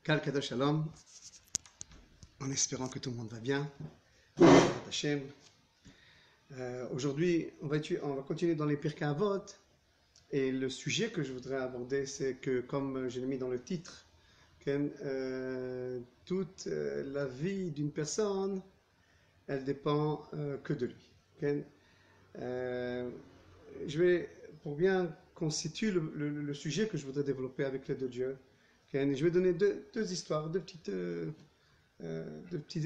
Kal Kadosh Shalom, en espérant que tout le monde va bien. Hashem. Aujourd'hui, on va continuer dans les Pirkei Avot. Et le sujet que je voudrais aborder, c'est que, comme je l'ai mis dans le titre, toute la vie d'une personne, elle dépend que de lui. Je vais, pour bien constituer le sujet que je voudrais développer avec l'aide de Dieu, je vais donner deux histoires, deux petits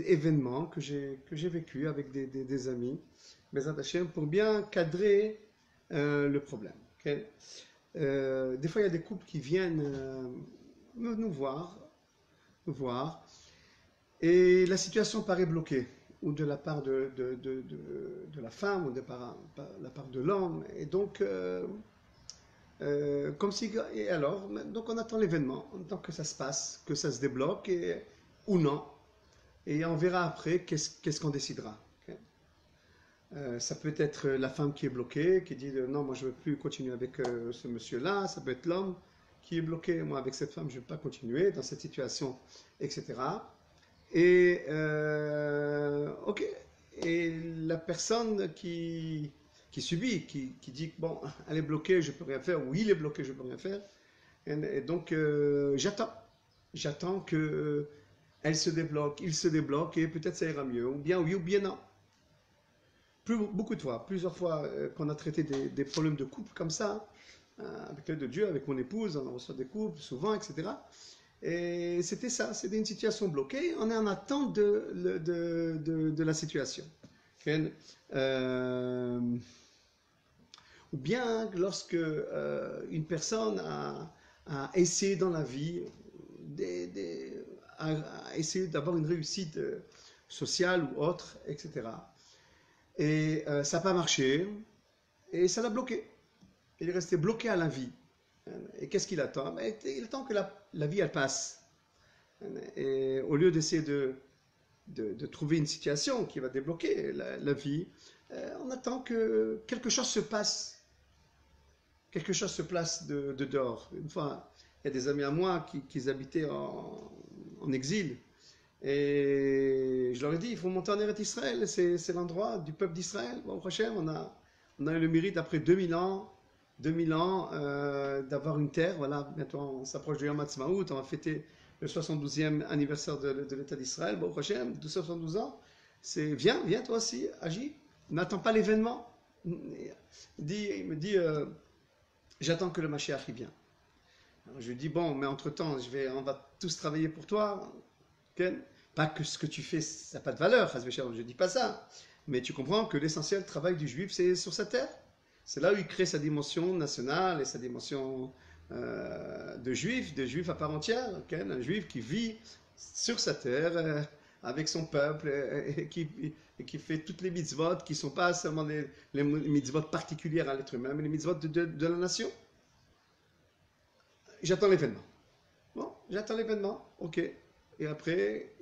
événements que j'ai vécu avec des amis, Bezrat Hashem, pour bien cadrer le problème. Des fois, il y a des couples qui viennent nous voir, et la situation paraît bloquée, ou de la part de la femme, ou de la part de l'homme, et donc, comme si, et alors, donc on attend l'événement, on attend que ça se passe, que ça se débloque, ou non, et on verra après qu'est-ce qu'on décidera. Ça peut être la femme qui est bloquée, qui dit non, moi je ne veux plus continuer avec ce monsieur-là. Ça peut être l'homme qui est bloqué, moi avec cette femme je ne veux pas continuer dans cette situation, etc. Et ok, et la personne qui subit, qui dit bon, elle est bloquée, je ne peux rien faire, ou il est bloqué, je ne peux rien faire. Et donc j'attends que elle se débloque, il se débloque, et peut-être ça ira mieux, ou bien oui, ou bien non. Beaucoup de fois, plusieurs fois qu'on a traité des problèmes de couple comme ça, avec l'aide de Dieu, avec mon épouse, on reçoit des couples souvent, etc. Et c'était ça, c'était une situation bloquée, on est en attente de la situation. Ou bien lorsque une personne a essayé dans la vie, a essayé d'avoir une réussite sociale ou autre, etc. Et ça n'a pas marché, et ça l'a bloqué. Il est resté bloqué à la vie. Et qu'est-ce qu'il attend? Il attend que la vie, elle passe. Et au lieu d'essayer de trouver une situation qui va débloquer la vie, on attend que quelque chose se passe. Quelque chose se place de dehors. Une fois, il y a des amis à moi qui habitaient en exil. Et je leur ai dit, il faut monter en Eretz Israël, c'est l'endroit du peuple d'Israël. Bon, prochain, on a eu le mérite, après 2000 ans d'avoir une terre. Voilà, bientôt on s'approche de Yom Ha'atzmaut, on va fêter le 72e anniversaire de l'État d'Israël. Bon, prochain, de 72 ans, viens toi aussi, agis, n'attends pas l'événement. Il me dit, j'attends que le Mashiach y vienne. Alors je lui dis, bon, mais entre-temps, on va tous travailler pour toi. Pas que ce que tu fais, ça n'a pas de valeur, je ne dis pas ça. Mais tu comprends que l'essentiel travail du juif, c'est sur sa terre. C'est là où il crée sa dimension nationale et sa dimension de juif à part entière. Un juif qui vit sur sa terre, avec son peuple, et qui fait toutes les mitzvot, qui ne sont pas seulement les mitzvot particulières à l'être humain, mais les mitzvot de la nation. J'attends l'événement. Bon, j'attends l'événement, ok. Et après,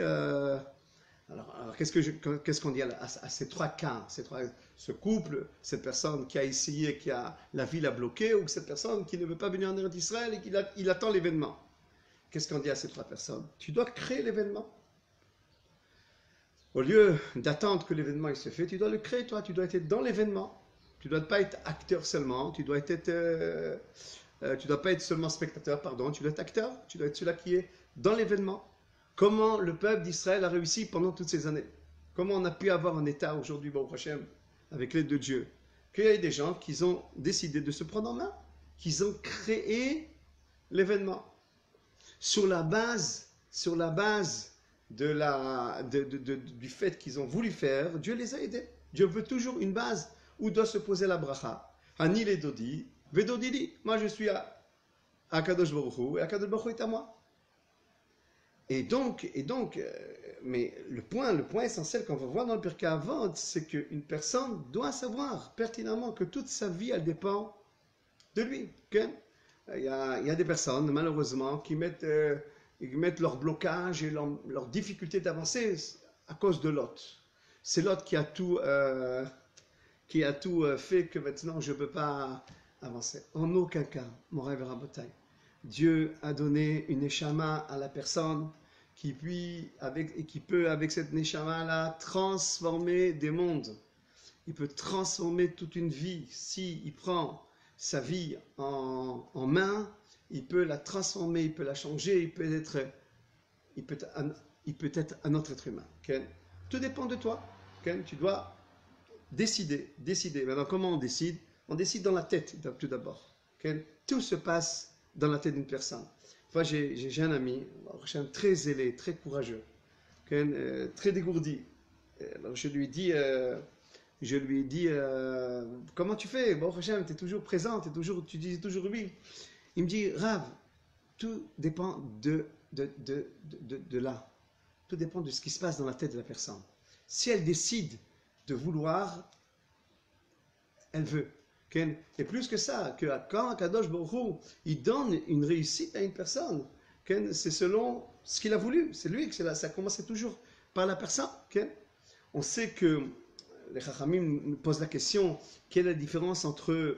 alors qu'est-ce qu'on dit à ces trois cas, ce couple, cette personne qui a essayé, la vie l'a bloqué, ou cette personne qui ne veut pas venir en Eretz Israël et qu'il attend l'événement. Qu'est-ce qu'on dit à ces trois personnes? Tu dois créer l'événement. Au lieu d'attendre que l'événement il se fait, tu dois le créer toi, tu dois être dans l'événement. Tu ne dois pas être acteur seulement, tu dois pas être seulement spectateur, pardon, tu dois être acteur, tu dois être celui-là qui est dans l'événement. Comment le peuple d'Israël a réussi pendant toutes ces années? Comment on a pu avoir un État aujourd'hui, bon prochain, avec l'aide de Dieu? Qu'il y ait des gens qui ont décidé de se prendre en main, qui ont créé l'événement. Sur la base du fait qu'ils ont voulu faire, Dieu les a aidés. Dieu veut toujours une base où doit se poser la bracha. Ani les dodi, vedodili. Moi je suis à Kadosh Baruch Hu, et Kadosh Baruch Hu est à moi. Et donc, mais le point essentiel qu'on va voir dans le Pirkei Avot, c'est qu'une personne doit savoir pertinemment que toute sa vie, elle dépend de lui. Okay? Il y a des personnes, malheureusement, qui mettent leur blocage et leur difficulté d'avancer à cause de Lot. C'est Lot qui a tout fait que maintenant je ne peux pas avancer. En aucun cas, mon rêve Rabotai. Dieu a donné une neshama à la personne qui peut, avec cette neshama-là, transformer des mondes. Il peut transformer toute une vie. S'il prend sa vie en main, il peut la transformer, il peut la changer, il peut être un autre être humain. Okay? Tout dépend de toi. Okay? Tu dois décider. Maintenant, comment on décide? On décide dans la tête, tout d'abord. Okay? Tout se passe dans la tête d'une personne. Moi, j'ai un ami, très zélé, très courageux, okay? Très dégourdi. Alors, je lui dis, comment tu fais? Bon, tu es toujours présent, tu dis toujours oui. Il me dit, Rav, tout dépend de là. Tout dépend de ce qui se passe dans la tête de la personne. Si elle décide de vouloir, elle veut. Et plus que ça, que quand Kadosh Baruch Hu, il donne une réussite à une personne, c'est selon ce qu'il a voulu. C'est lui que ça commence toujours par la personne. On sait que les Chachamim nous posent la question, quelle est la différence entre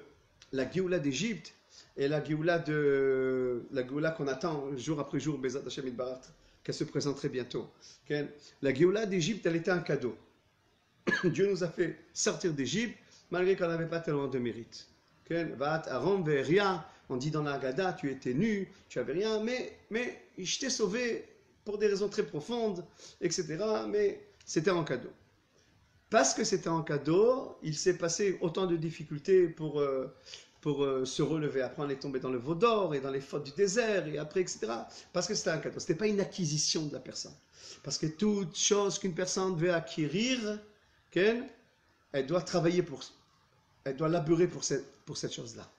la Géoula d'Égypte et la Géoula qu'on attend jour après jour, Bezat Hashem Yitbarach, qu'elle se présenterait bientôt. La Géoula d'Égypte, elle était un cadeau. Dieu nous a fait sortir d'Égypte, malgré qu'on n'avait pas tellement de mérite. On dit dans la Haggadah, tu étais nu, tu n'avais rien, mais je t'ai sauvé pour des raisons très profondes, etc. Mais c'était un cadeau. Parce que c'était un cadeau, il s'est passé autant de difficultés pour se relever. Après, on est tombé dans le veau d'or et dans les fautes du désert, et après, etc. Parce que c'était un cadeau. Ce n'était pas une acquisition de la personne. Parce que toute chose qu'une personne veut acquérir, elle doit travailler elle doit laborer pour cette chose-là.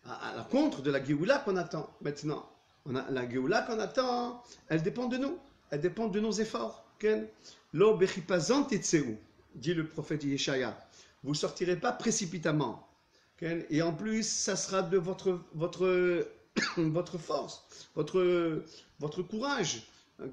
À la contre de la Géoula qu'on attend maintenant, la Géoula qu'on attend, elle dépend de nous. Elle dépend de nos efforts. Lo bechipazon titseu, dit le prophète Yeshaya. Vous ne sortirez pas précipitamment. Et en plus, ça sera de votre force, votre courage, le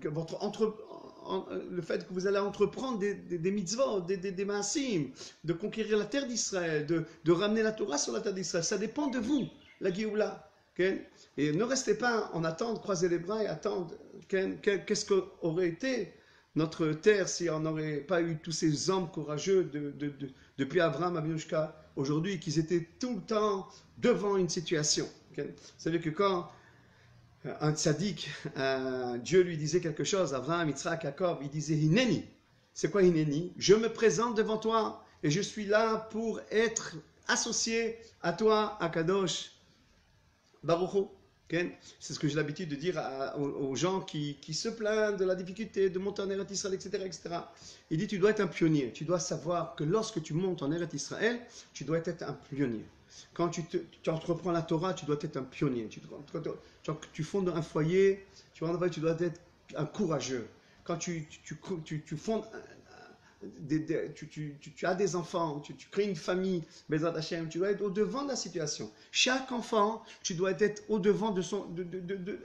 fait que vous allez entreprendre des mitzvot, des maasim, de conquérir la terre d'Israël, de ramener la Torah sur la terre d'Israël. Ça dépend de vous, la Géoula. Et ne restez pas en attente, croisez les bras et attendre. Qu'est-ce qu'aurait été notre terre si on n'aurait pas eu tous ces hommes courageux depuis Abraham à jusqu'à aujourd'hui, qu'ils étaient tout le temps devant une situation. Vous savez que quand un tzaddik, Dieu lui disait quelque chose, Abraham, Yitzhak, Jacob, il disait Hineni. C'est quoi Hineni? Je me présente devant toi et je suis là pour être associé à toi, à Kadosh Baruch Hu. C'est ce que j'ai l'habitude de dire aux gens qui se plaignent de la difficulté de monter en Eretz Israël, etc., etc. Il dit, tu dois être un pionnier. Tu dois savoir que lorsque tu montes en Eretz Israël, tu dois être un pionnier. Quand tu entreprends la Torah, tu dois être un pionnier. Tu fondes un foyer, tu dois être un courageux. Quand tu fondes... Tu as des enfants, tu crées une famille, Bezat Hashem, tu dois être au-devant de la situation. Chaque enfant, tu dois être au-devant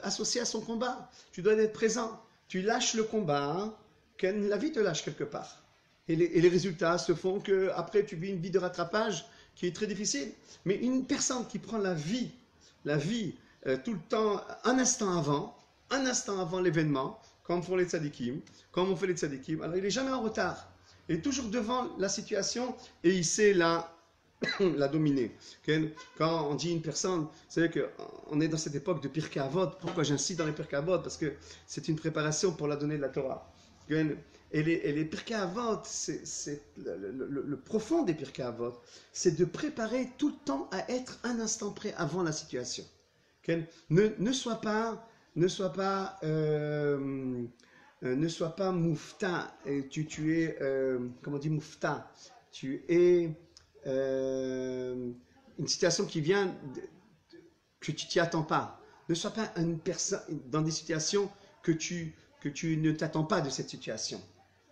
associé à son combat. Tu dois être présent. Tu lâches le combat, la vie te lâche quelque part. Et les résultats se font qu'après tu vis une vie de rattrapage qui est très difficile. Mais une personne qui prend la vie tout le temps, un instant avant l'événement, comme font les tzadikim, comme on fait les tzadikim, alors il n'est jamais en retard. Il est toujours devant la situation et il sait la dominer. Quand on dit une personne, vous savez qu'on est dans cette époque de Pirkei Avot. Pourquoi j'insiste dans les Pirkei Avot? Parce que c'est une préparation pour la donnée de la Torah. Et les Pirkei Avot, c'est le profond des Pirkei Avot, c'est de préparer tout le temps à être un instant près avant la situation. Ne sois pas moufta, tu es, comment on dit moufta, tu es une situation qui vient, que tu t'y attends pas. Ne sois pas une personne dans des situations que tu ne t'attends pas de cette situation.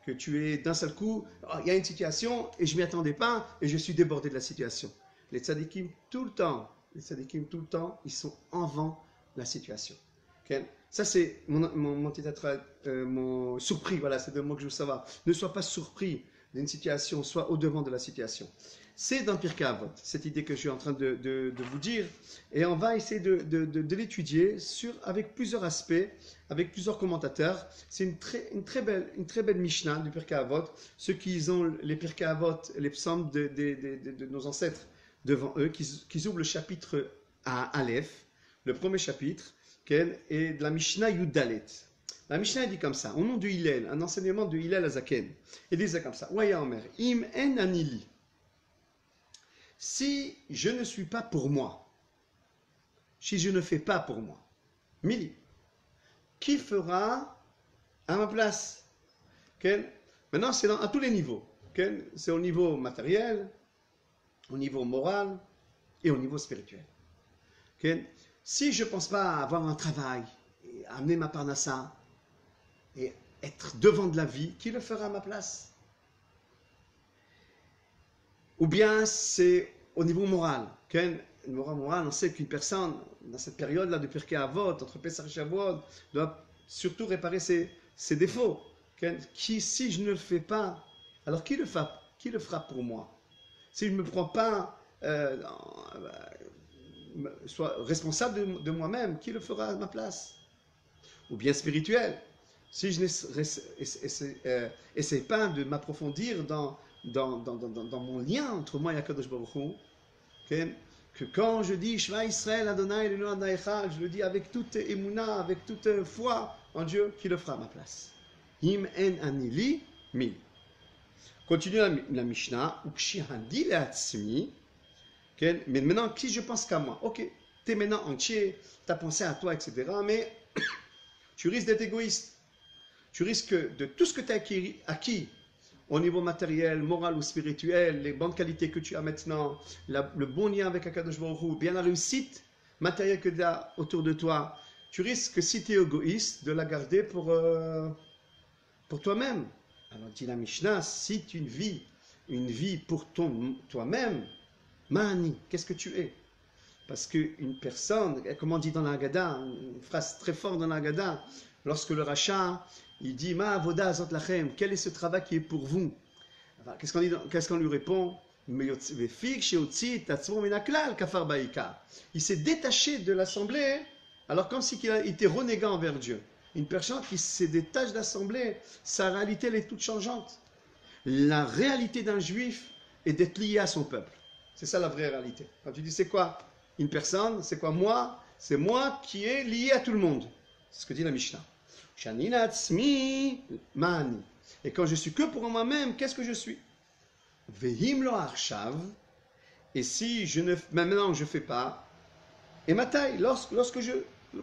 Que tu es d'un seul coup, il y a une situation et je ne m'y attendais pas et je suis débordé de la situation. Les tzadikim, tout le temps, ils sont avant la situation. Okay? Ça, c'est mon surpris, voilà, c'est le mot que je veux savoir. Ne sois pas surpris d'une situation, sois au-devant de la situation. C'est dans Pirkei Avot, cette idée que je suis en train de vous dire. Et on va essayer de l'étudier avec plusieurs aspects, avec plusieurs commentateurs. C'est une très belle Mishnah du Pirkei Avot. Ceux qui ont les Pirkei Avot, les psaumes de nos ancêtres devant eux, qui ouvrent le chapitre à Aleph, le premier chapitre, et de la Mishnah Yudalet. La Mishnah dit comme ça, au nom de Hillel, un enseignement de Hillel Azaken. Il disait comme ça, Waya Omer, Im en anili. Si je ne suis pas pour moi, si je ne fais pas pour moi, Mili, qui fera à ma place? Maintenant, c'est à tous les niveaux. C'est au niveau matériel, au niveau moral et au niveau spirituel. Si je ne pense pas avoir un travail, et amener ma parnassa, et être devant de la vie, qui le fera à ma place? Ou bien c'est au niveau moral. Le moral, on sait qu'une personne, dans cette période-là de Pirkei Avot, entre Pesach et Shavuot, doit surtout réparer ses défauts. Si je ne le fais pas, alors qui le fera pour moi? Si je ne me prends pas soit responsable de moi-même, qui le fera à ma place? Ou bien spirituel. Si je n'essaie pas de m'approfondir dans mon lien entre moi et Akadosh Baruch Hu, que quand je dis Shema Israël Adonai Eloheinu Adonai Echad, je le dis avec toute émouna, avec toute foi en Dieu, qui le fera à ma place? Im en anili mi. Continue la Mishnah. Ukshihandi le'atzmi. Mais maintenant, qui je pense qu'à moi? Ok, tu es maintenant entier, tu as pensé à toi, etc. Mais tu risques d'être égoïste. Tu risques de tout ce que tu as acquis au niveau matériel, moral ou spirituel, les bonnes qualités que tu as maintenant, le bon lien avec Akadosh Baruch Hu, bien la réussite matérielle que tu as autour de toi, tu risques, si tu es égoïste, de la garder pour toi-même. Alors dit la Mishnah, si tu une vie pour toi-même, Mani, qu'est-ce que tu es? Parce qu'une personne, comme on dit dans la Haggadah, une phrase très forte dans la Haggadah, lorsque le rachat, il dit Ma avoda azot lachem, quel est ce travail qui est pour vous? Qu'est-ce qu'on lui répond? Il s'est détaché de l'assemblée, alors comme si il était renégat envers Dieu. Une personne qui se détache de l'assemblée, sa réalité elle est toute changeante. La réalité d'un juif est d'être lié à son peuple. C'est ça la vraie réalité. Quand tu dis c'est quoi une personne, c'est quoi moi? C'est moi qui est lié à tout le monde. C'est ce que dit la Mishnah. Et quand je suis que pour moi-même, qu'est-ce que je suis? Vehim lo arshav. Et si maintenant je ne fais pas, et ma taille,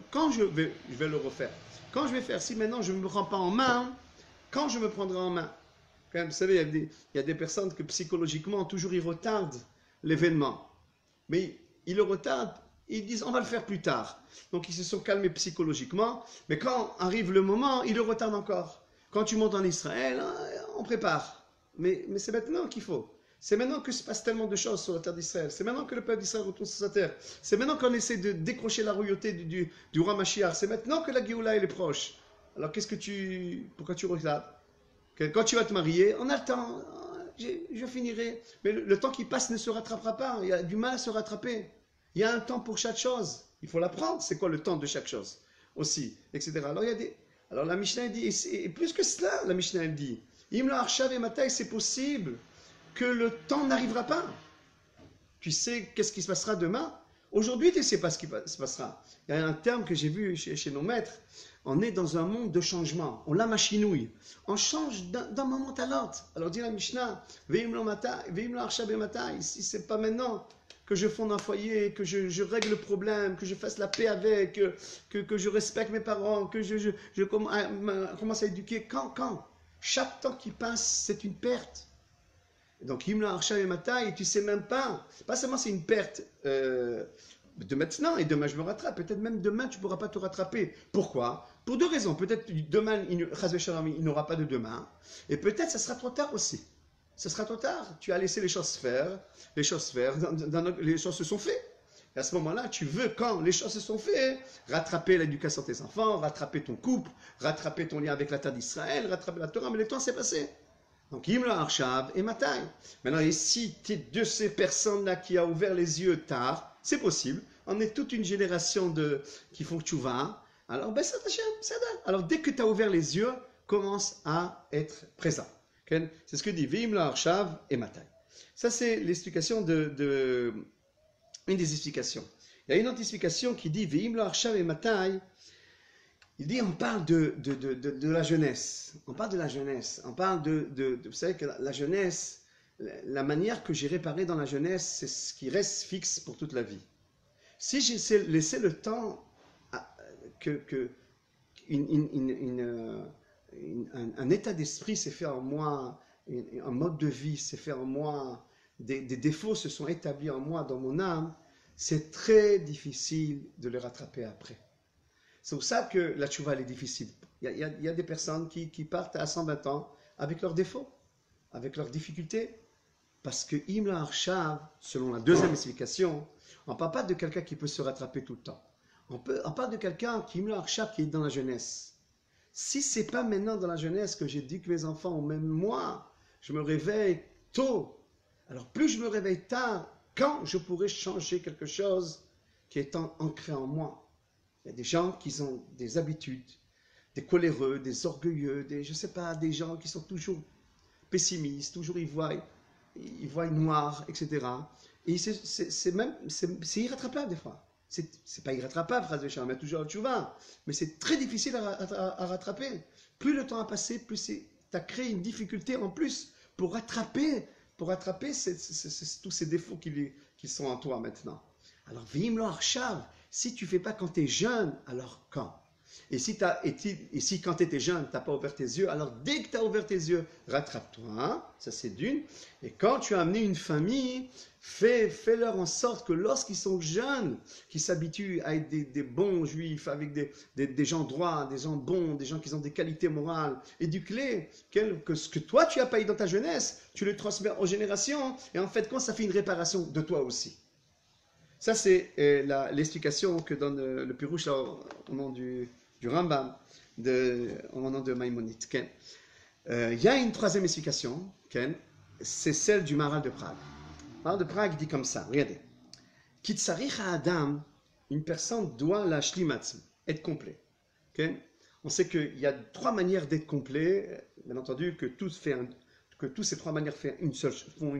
quand je vais le refaire. Quand je vais faire, si maintenant je ne me prends pas en main, quand je me prendrai en main? Quand même, vous savez, il y a des personnes que psychologiquement, toujours ils retardent l'événement. Mais ils le retardent, ils disent on va le faire plus tard. Donc ils se sont calmés psychologiquement, mais quand arrive le moment, ils le retardent encore. Quand tu montes en Israël, on prépare. Mais c'est maintenant qu'il faut. C'est maintenant que se passe tellement de choses sur la terre d'Israël. C'est maintenant que le peuple d'Israël retourne sur sa terre. C'est maintenant qu'on essaie de décrocher la royauté du roi Mashiach. C'est maintenant que la Géoula est proche. Alors pourquoi tu regardes? Quand tu vas te marier, on a le temps. Je finirai. Mais le temps qui passe ne se rattrapera pas. Il y a du mal à se rattraper. Il y a un temps pour chaque chose. Il faut l'apprendre. C'est quoi le temps de chaque chose aussi, etc. Alors la Mishnah dit, et plus que cela, la Mishnah dit, Imla Arshav et Matai, c'est possible que le temps n'arrivera pas. Tu sais qu'est-ce qui se passera demain? Aujourd'hui, tu ne sais pas ce qui se passera. Il y a un terme que j'ai vu chez nos maîtres. On est dans un monde de changement. On la machinouille. On change d'un moment à l'autre. Alors dit la Mishnah, si ce n'est pas maintenant que je fonde un foyer, que je règle le problème, que je fasse la paix avec, que je respecte mes parents, que je commence à éduquer. Quand? Chaque temps qui passe, c'est une perte. Donc, Himla Arshav et Matai, et tu ne sais même pas seulement c'est une perte de maintenant, et demain je me rattrape, peut-être même demain tu ne pourras pas te rattraper. Pourquoi? Pour deux raisons. Peut-être demain, il n'aura pas de demain, et peut-être ça sera trop tard aussi. Ça sera trop tard. Tu as laissé les choses faire, les choses se sont faites. Et à ce moment-là, tu veux, quand les choses se sont faites, rattraper l'éducation de tes enfants, rattraper ton couple, rattraper ton lien avec la terre d'Israël, rattraper la Torah, mais le temps s'est passé. Donc, Imla Arshav et Matai. Maintenant, et si tu es de ces personnes-là qui a ouvert les yeux tard, c'est possible. On est toute une génération qui font tchouva. Alors, ben, ça donne. Alors, dès que tu as ouvert les yeux, commence à être présent. Okay? C'est ce que dit Imla Arshav et Matai. Ça, c'est l'explication une des explications. Il y a une autre explication qui dit Imla Arshav et Matai. Il dit, on parle de la jeunesse. On parle de la jeunesse. On parle vous savez que la jeunesse, la manière que j'ai réparé dans la jeunesse, c'est ce qui reste fixe pour toute la vie. Si j'ai laissé le temps un état d'esprit s'est fait en moi, un mode de vie s'est fait en moi, des défauts se sont établis en moi, dans mon âme, c'est très difficile de les rattraper après. C'est pour ça que la tchouva est difficile. Il y a des personnes qui partent à 120 ans avec leurs défauts, avec leurs difficultés. Parce que Imla Arshav, selon la deuxième explication, on ne parle pas de quelqu'un qui peut se rattraper tout le temps. On parle de quelqu'un qui Imla Arshav qui est dans la jeunesse. Si ce n'est pas maintenant dans la jeunesse que j'éduque mes enfants, ou même moi, je me réveille tôt. Alors plus je me réveille tard, quand je pourrai changer quelque chose qui est ancré en moi. Il y a des gens qui ont des habitudes, des coléreux, des orgueilleux, je ne sais pas, des gens qui sont toujours pessimistes, toujours ils voient noir, etc. Et c'est irrattrapable des fois. C'est pas irrattrapable, phrase de Charles, mais toujours tchouva. Mais c'est très difficile à rattraper. Plus le temps a passé, plus tu as créé une difficulté en plus pour rattraper tous ces défauts qui sont en toi maintenant. Alors, Vimlo Arshav, si tu ne fais pas quand tu es jeune, alors quand? Et si quand tu étais jeune, tu n'as pas ouvert tes yeux, alors dès que tu as ouvert tes yeux, rattrape-toi, hein? Ça c'est d'une. Et quand tu as amené une famille, fais-leur en sorte que lorsqu'ils sont jeunes, qu'ils s'habituent à être des bons juifs, avec des gens droits, des gens bons, des gens qui ont des qualités morales, éduque-les, que ce que toi tu n'as pas eu dans ta jeunesse, tu le transmets aux générations, et en fait, quand ça fait une réparation de toi aussi. Ça, c'est l'explication que donne le Pirouche au nom du Rambam, au nom de Maïmonide. Il y a une troisième explication, c'est celle du Maharal de Prague. Le Maharal de Prague dit comme ça, regardez. Kitzarich Adam, une personne doit la shlimatzm, être complet. On sait qu'il y a trois manières d'être complet, bien entendu, que toutes ces trois manières font une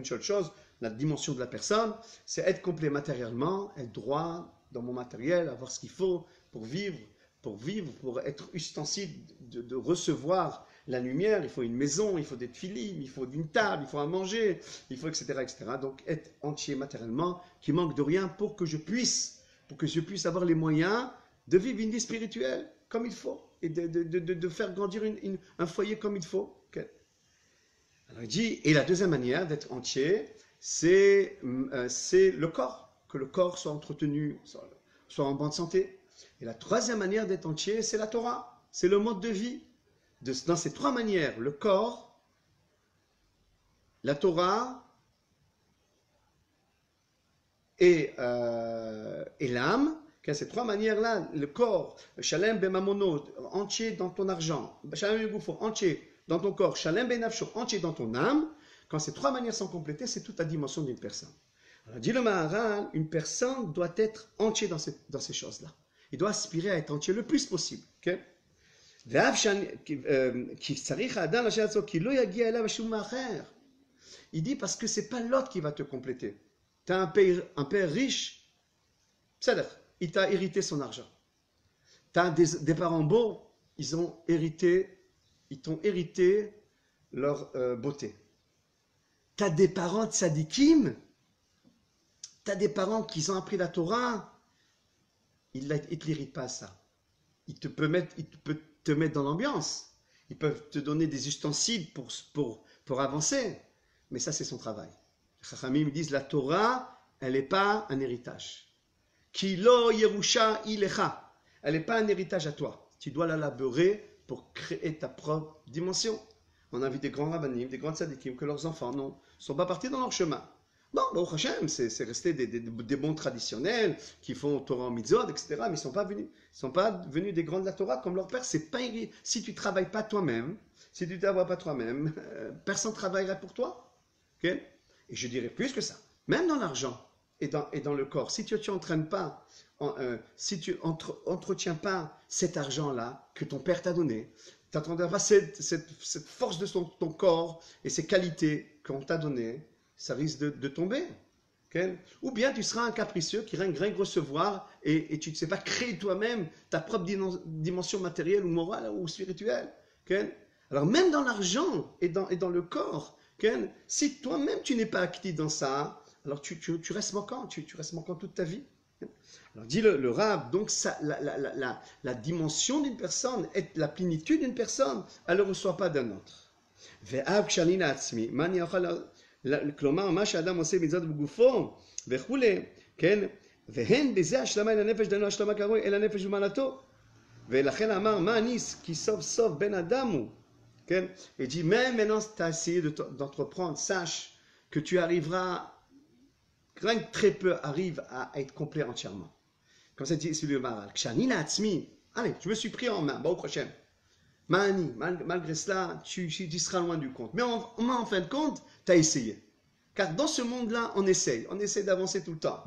seule chose. La dimension de la personne, c'est être complet matériellement, être droit dans mon matériel, avoir ce qu'il faut pour vivre, pour être ustensile de recevoir la lumière. Il faut une maison, il faut des tfilim, il faut une table, il faut à manger, il faut etc., etc. Donc être entier matériellement, qui manque de rien pour que je puisse avoir les moyens de vivre une vie spirituelle comme il faut et de faire grandir un foyer comme il faut. Okay. Alors il dit, et la deuxième manière d'être entier, c'est le corps, que le corps soit entretenu, soit en bonne santé. Et la troisième manière d'être entier, c'est la Torah, c'est le mode de vie. Dans ces trois manières, le corps, la Torah et l'âme, ces trois manières-là, le corps, Shalem ben mamono, entier dans ton argent, Shalem ben goufo, entier dans ton corps, Shalem ben nafsho, entier dans ton âme. Quand ces trois manières sont complétées, c'est toute la dimension d'une personne. Alors, dit le Maharal, une personne doit être entier dans ces choses-là. Il doit aspirer à être entier le plus possible. Okay? Il dit parce que ce n'est pas l'autre qui va te compléter. Tu as un père riche, il t'a hérité son argent. Tu as des parents beaux, ils t'ont hérité leur beauté. Tu as des parents tzadikim, tu as des parents qui ont appris la Torah, ils ne te l'héritent pas ça. Ils peuvent te mettre dans l'ambiance, ils peuvent te donner des ustensiles pour avancer, mais ça c'est son travail. Les Chachamim disent la Torah, elle n'est pas un héritage. Ki lo yerusha ilecha, elle n'est pas un héritage à toi. Tu dois la labeurer pour créer ta propre dimension. On a vu des grands rabbanim, des grands tzadikim, que leurs enfants ne sont pas partis dans leur chemin. Bon, Baruch Hashem, c'est resté des bons traditionnels qui font Torah en mitzvot, etc. Mais ils ne sont pas venus des grands de la Torah comme leur père. C'est pas, si tu ne travailles pas toi-même, si tu ne travailles pas toi-même, personne ne travaillera pour toi. Okay? Et je dirais plus que ça. Même dans l'argent et dans le corps, si tu n'entraînes pas, si tu entretiens pas cet argent-là que ton père t'a donné, tu n'entendras pas cette force de ton corps et ces qualités qu'on t'a données, ça risque de tomber. Okay? Ou bien tu seras un capricieux qui rien que recevoir et tu ne sais pas créer toi-même ta propre dimension matérielle ou morale ou spirituelle. Okay? Alors même dans l'argent et dans le corps, okay? Si toi-même tu n'es pas actif dans ça, alors tu restes manquant, tu restes manquant toute ta vie. Alors dit le Rav, donc ça, la dimension d'une personne, la plénitude d'une personne, elle ne reçoit pas d'un autre. כלומר, מה שאדם עושה מצוות בגופו וכולי, כן? והן בזה השלמה אל הנפש, דהיינו השלמה כראוי אל הנפש ומעלתו. ולכן אמר, מה אני כי סוף סוף בן אדם הוא, כן? Et dit, même maintenant tu as essayé d'entreprendre, sache que tu arriveras, rien que très peu arrive à être complet entièrement. Comme ça dit celui de Maharal. Kshani la atzmi, allez, je me suis pris en main, bah au prochain. Mani, malgré cela, tu seras loin du compte. Mais en fin de compte, tu as essayé. Car dans ce monde-là, on essaye d'avancer tout le temps.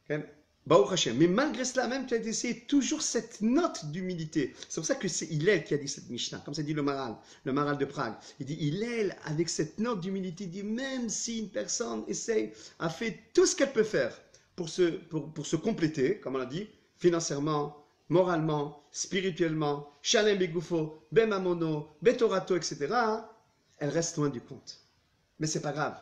Okay? Baruch Hashem. Mais malgré cela, même, tu as essayé toujours cette note d'humilité. C'est pour ça que c'est Hillel qui a dit cette Mishnah, comme ça dit le Maharal de Prague. Il dit, Hillel, avec cette note d'humilité, il dit, même si une personne essaye, a fait tout ce qu'elle peut faire pour se compléter, comme on l'a dit, financièrement, moralement, spirituellement, Shalem Begoufo, Bemamono, Betorato, etc., elle reste loin du compte. Mais c'est pas grave.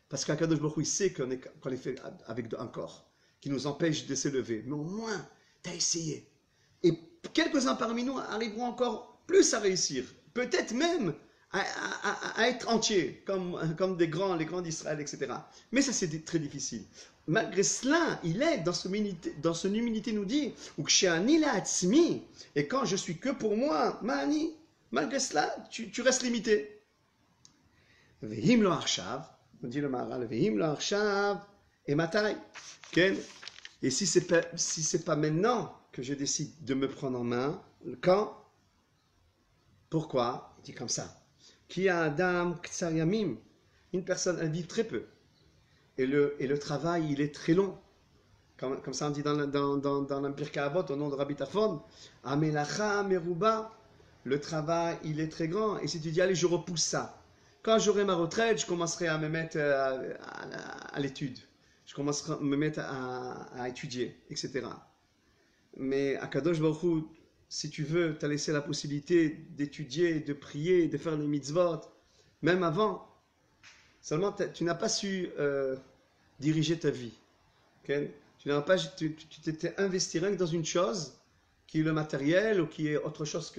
Parce qu'Akadosh Baruch Hu, il sait qu'on est fait avec un corps qui nous empêche de s'élever. Mais au moins, tu as essayé. Et quelques-uns parmi nous arriveront encore plus à réussir. Peut-être même à être entiers, comme les grands d'Israël, etc. Mais ça, c'est très difficile. Malgré cela, il est dans son humilité, nous dit, et quand je suis que pour moi, Mani, malgré cela, tu restes limité. Vehim lo arshav, dit le Maharal, vehim lo arshav, et matai. Et si c'est pas maintenant que je décide de me prendre en main, quand? Pourquoi? Il dit comme ça. Qui a Adam ktsar yamim, une personne, elle vit très peu. Et le travail, il est très long. Comme ça on dit dans l'Empire Ka'avot, au nom de Rabbi Tarfon, Amelacha meruba, le travail, il est très grand. Et si tu dis, allez, je repousse ça. Quand j'aurai ma retraite, je commencerai à me mettre à l'étude. Je commencerai à me mettre à étudier, etc. Mais à Kadosh Baruch Hu, si tu veux, tu as laissé la possibilité d'étudier, de prier, de faire les mitzvot, même avant. Seulement, tu n'as pas su diriger ta vie. Okay? Tu t'étais investi rien que dans une chose, qui est le matériel, ou qui est autre chose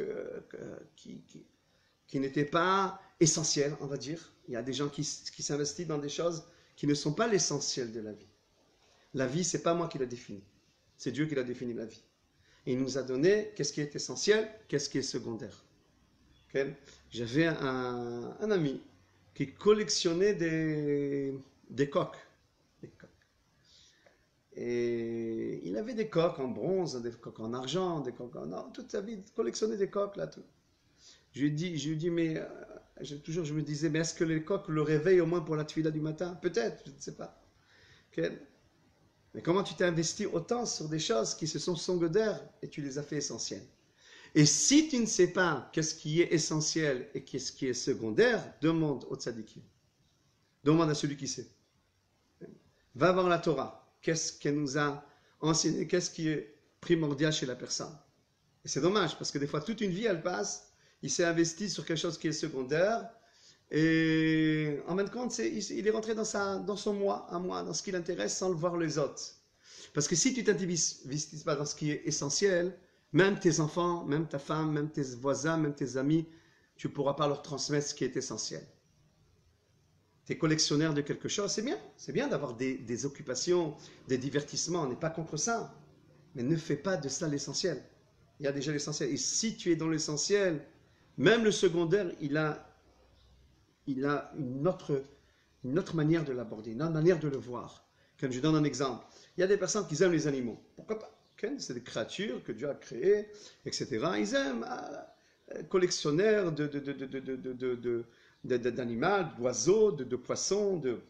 qui n'était pas essentiel, on va dire. Il y a des gens qui s'investissent dans des choses qui ne sont pas l'essentiel de la vie. La vie, c'est pas moi qui l'a définie. C'est Dieu qui l'a défini, la vie. Et il nous a donné qu'est-ce qui est essentiel, qu'est-ce qui est secondaire. Okay? J'avais un ami qui collectionnait des coques. Et il avait des coques en bronze, des coques en argent, des coques en or. Toute sa vie, il collectionnait des coques là. Tout. Je lui ai dit, mais je me disais, mais est-ce que les coques le réveillent au moins pour la tefila du matin? Peut-être, je ne sais pas. Okay? Mais comment tu t'es investi autant sur des choses qui se sont secondaires et tu les as fait essentielles? Et si tu ne sais pas qu'est-ce qui est essentiel et qu'est-ce qui est secondaire, demande au tzadikim. Demande à celui qui sait. Va voir la Torah. Qu'est-ce qu'elle nous a enseigné? Qu'est-ce qui est primordial chez la personne? Et c'est dommage parce que des fois, toute une vie, elle passe. Il s'est investi sur quelque chose qui est secondaire. Et en fin de compte, il est rentré dans son moi, à moi, dans ce qui l'intéresse sans le voir les autres. Parce que si tu ne t'investis pas dans ce qui est essentiel, même tes enfants, même ta femme, même tes voisins, même tes amis, tu ne pourras pas leur transmettre ce qui est essentiel. Tu es collectionneur de quelque chose, c'est bien d'avoir des occupations, des divertissements, on n'est pas contre ça. Mais ne fais pas de ça l'essentiel. Il y a déjà l'essentiel. Et si tu es dans l'essentiel, même le secondaire, il a une autre une autre manière de l'aborder, une autre manière de le voir. Quand je donne un exemple, il y a des personnes qui aiment les animaux. Pourquoi pas? C'est des créatures que Dieu a créées, etc. Ils aiment collectionneurs d'animaux, d'oiseaux, de poissons, de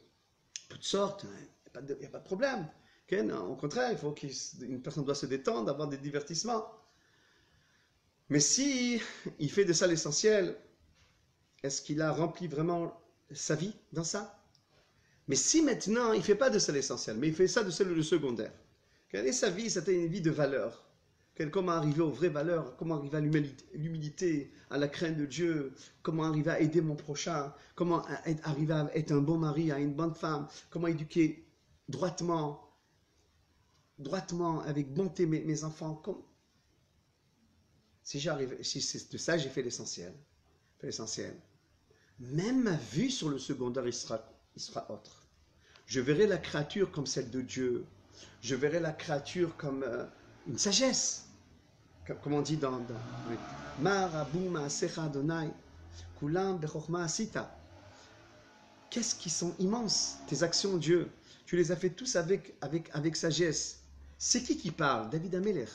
toutes sortes. Il n'y a pas de problème. Au contraire, il faut qu'une personne doit se détendre, avoir des divertissements. Mais si il fait de ça l'essentiel, est-ce qu'il a rempli vraiment sa vie dans ça? Mais si maintenant, il ne fait pas de ça l'essentiel, mais il fait ça de celle le secondaire, et sa vie, c'était une vie de valeur. Comment arriver aux vraies valeurs, comment arriver à l'humilité, à la crainte de Dieu, comment arriver à aider mon prochain, comment arriver à être un bon mari, à une bonne femme, comment éduquer droitement, avec bonté mes enfants. Si c'est de ça j'ai fait l'essentiel, même ma vue sur le secondaire, il sera autre. Je verrai la créature comme celle de Dieu. Je verrai la créature comme une sagesse. Comme on dit dans Marabu Maasecha Adonai, Kulam Bechorma Asita. Qu'est-ce qui sont immenses, tes actions, Dieu. Tu les as fait tous avec sagesse. C'est qui parle? David Amelech.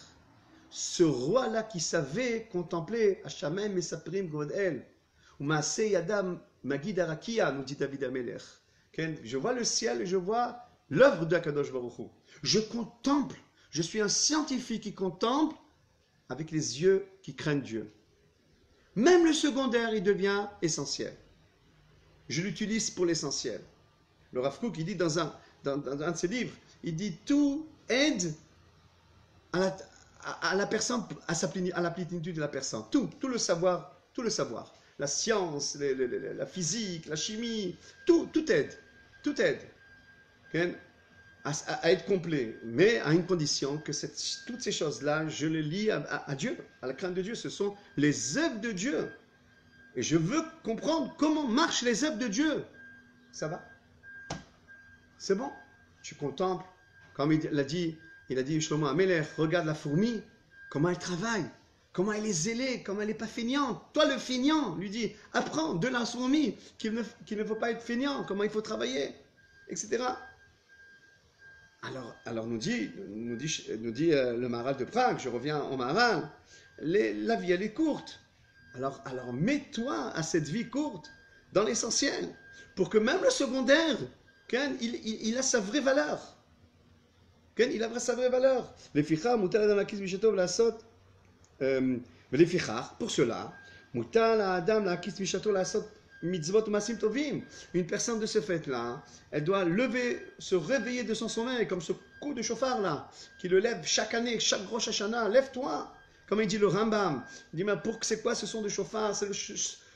Ce roi-là qui savait contempler Hashamem et Saprim Godel. Ou Maase Yadam Magid Arakia, nous dit David Amelech. Je vois le ciel et je vois l'œuvre de Akadosh Baruch Hu. Je contemple. Je suis un scientifique qui contemple avec les yeux qui craignent Dieu. Même le secondaire, il devient essentiel. Je l'utilise pour l'essentiel. Le Rav Kook, il dit dans un de ses livres, il dit tout aide à la personne, à la plénitude de la personne. Tout le savoir. La science, la physique, la chimie, tout aide. Tout aide. À être complet, mais à une condition que toutes ces choses-là, je les lie à Dieu, à la crainte de Dieu. Ce sont les œuvres de Dieu. Et je veux comprendre comment marchent les œuvres de Dieu. Ça va? C'est bon? Tu contemples. Comme il a dit Shlomo Amelech, regarde la fourmi, comment elle travaille, comment elle est zélée, comment elle n'est pas feignante. Toi le feignant, lui dit, apprends de la fourmi qu'il ne faut pas être feignant, comment il faut travailler, etc. Alors nous dit le Maharal de Prague, je reviens au Maharal, la vie elle est courte. Alors mets-toi à cette vie courte, dans l'essentiel, pour que même le secondaire, il a sa vraie valeur. Il a sa vraie valeur. Pour cela, une personne de ce fait-là, elle doit se réveiller de son sommeil, comme ce coup de chauffard là, qui le lève chaque année, chaque Rosh Hashanah, lève-toi. Comme il dit le Rambam, il dit, mais c'est quoi ce son de chauffard?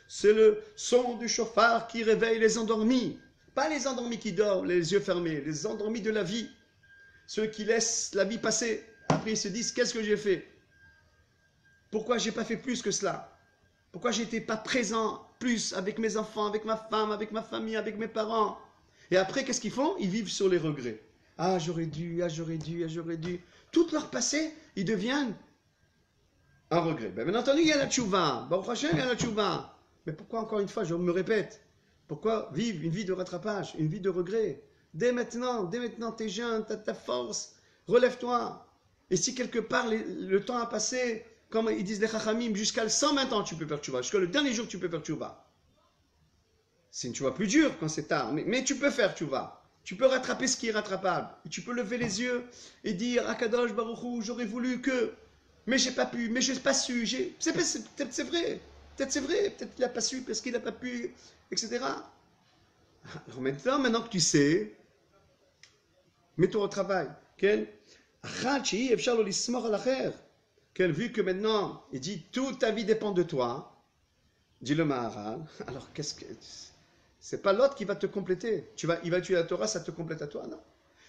C'est le son du chauffard qui réveille les endormis. Pas les endormis qui dorment, les yeux fermés, les endormis de la vie. Ceux qui laissent la vie passer. Après ils se disent, qu'est-ce que j'ai fait? Pourquoi j'ai pas fait plus que cela? Pourquoi j'étais pas présent plus avec mes enfants, avec ma femme, avec ma famille, avec mes parents? Et après, qu'est-ce qu'ils font? Ils vivent sur les regrets. Ah, j'aurais dû. Tout leur passé, ils deviennent un regret. Bien entendu, il y a la tchouva. Baruch Hashem, il y a la tchouva. Mais pourquoi, encore une fois, je me répète, pourquoi vivre une vie de rattrapage, une vie de regret? Dès maintenant, t'es jeune, t'as ta force, relève-toi. Et si quelque part, le temps a passé, comme ils disent les chachamim, jusqu'à 120 ans, tu peux faire tchouva. Jusqu'à le dernier jour, tu peux faire tchouva. C'est une tchouva plus dure quand c'est tard, mais tu peux faire tchouva. Tu peux rattraper ce qui est rattrapable. Et tu peux lever les yeux et dire, Akadosh Baruch Hu, j'aurais voulu que... Mais j'ai pas pu, mais j'ai pas su. Peut-être c'est vrai. Peut-être qu'il n'a pas su parce qu'il n'a pas pu, etc. Alors maintenant que tu sais, mets-toi au travail. Vu que maintenant, il dit, toute ta vie dépend de toi, dit le Maharal, alors c'est pas l'autre qui va te compléter. Il va utiliser la Torah, ça te complète à toi, non?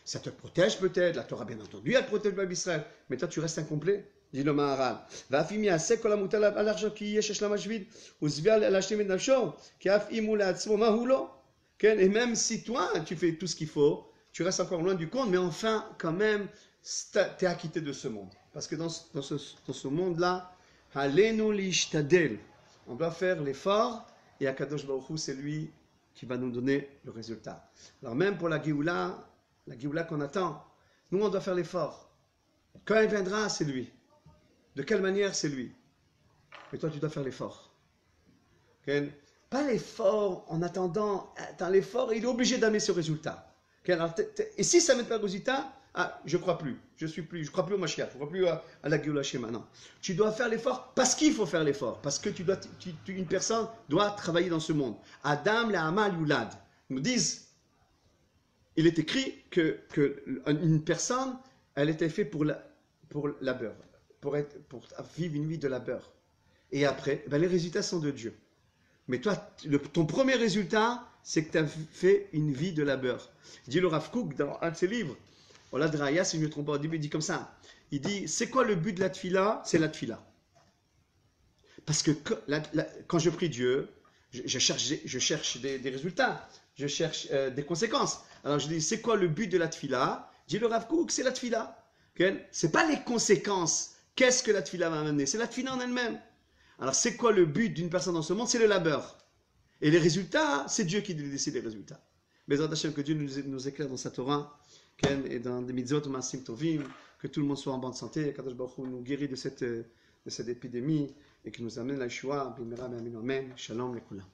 Ça te protège peut-être, la Torah bien entendu, elle protège le peuple d'Israël, mais toi tu restes incomplet. Dit le Maharal. Et même si toi, tu fais tout ce qu'il faut, tu restes encore loin du compte, mais enfin, quand même, tu es acquitté de ce monde. Parce que dans ce monde-là, on doit faire l'effort, et Akadosh Baruch Hu, c'est lui qui va nous donner le résultat. Alors même pour la Géoula qu'on attend, nous on doit faire l'effort. Quand elle viendra, c'est lui. De quelle manière, c'est lui. Mais toi, tu dois faire l'effort. Okay? Pas l'effort en attendant. Attends, l'effort, il est obligé d'amener ce résultat. Okay? Alors, et si ça ne met pas le résultat, je ne crois plus. Je crois plus au Mashiach. Je ne crois plus à la Géoula Shema. Non. Tu dois faire l'effort parce qu'il faut faire l'effort. Parce que une personne doit travailler dans ce monde. Adam, la Hamal, Yulad. Ils nous disent, il est écrit que une personne, elle était faite pour labeur. Pour vivre une vie de labeur. Et après, les résultats sont de Dieu. Mais toi, ton premier résultat, c'est que tu as fait une vie de labeur. Il dit le Rav Kook dans un de ses livres, Ola Draya, si je ne me trompe pas au début, il dit comme ça. Il dit, c'est quoi le but de la tfila? C'est la tfila. Parce que quand je prie Dieu, je cherche des résultats, je cherche des conséquences. Alors je dis, c'est quoi le but de la tfila? Dit le Rav Kook, c'est la tfila. Okay? Ce n'est pas les conséquences. Qu'est-ce que la tfila va amener? C'est la tfila en elle-même. Alors, c'est quoi le but d'une personne dans ce monde? C'est le labeur. Et les résultats, c'est Dieu qui décide les résultats. Mais que Dieu nous éclaire dans sa Torah, et dans des mitzvot, maasim tovim, que tout le monde soit en bonne santé, qu'Akadosh Baruch Hu nous guérit de cette épidémie, et qu'il nous amène la Yeshua, Bimera, Amen, Shalom, Lekula.